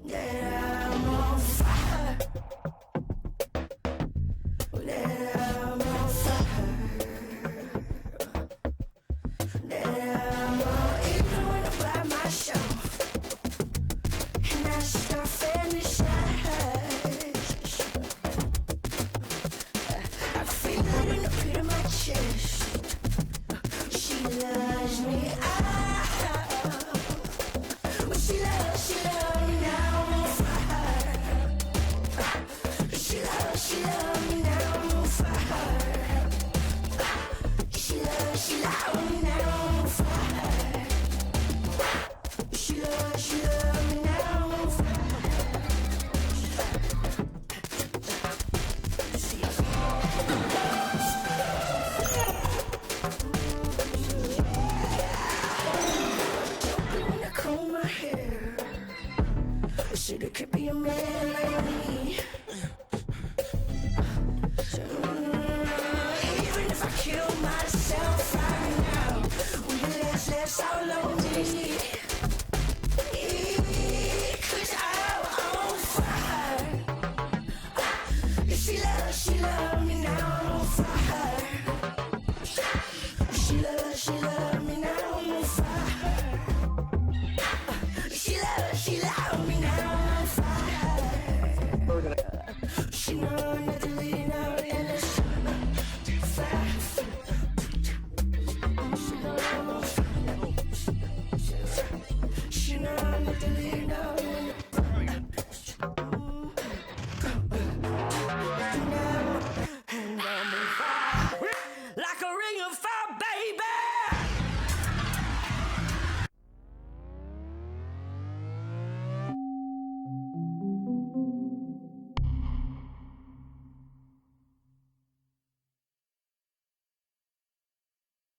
that I'm on fire. That I'm on fire. That I'm on, even when I'm by myself, and I start fantasize. I feel it in the pit of my chest. She loves me. She loves me now, I'm on fire. She loves me now, I'm on fire. She loves me now, I'm on fire. She loves me now, I'm on fire. When I comb my hair, I said there could be a man like me. Even if I kill myself right now, will you last how long?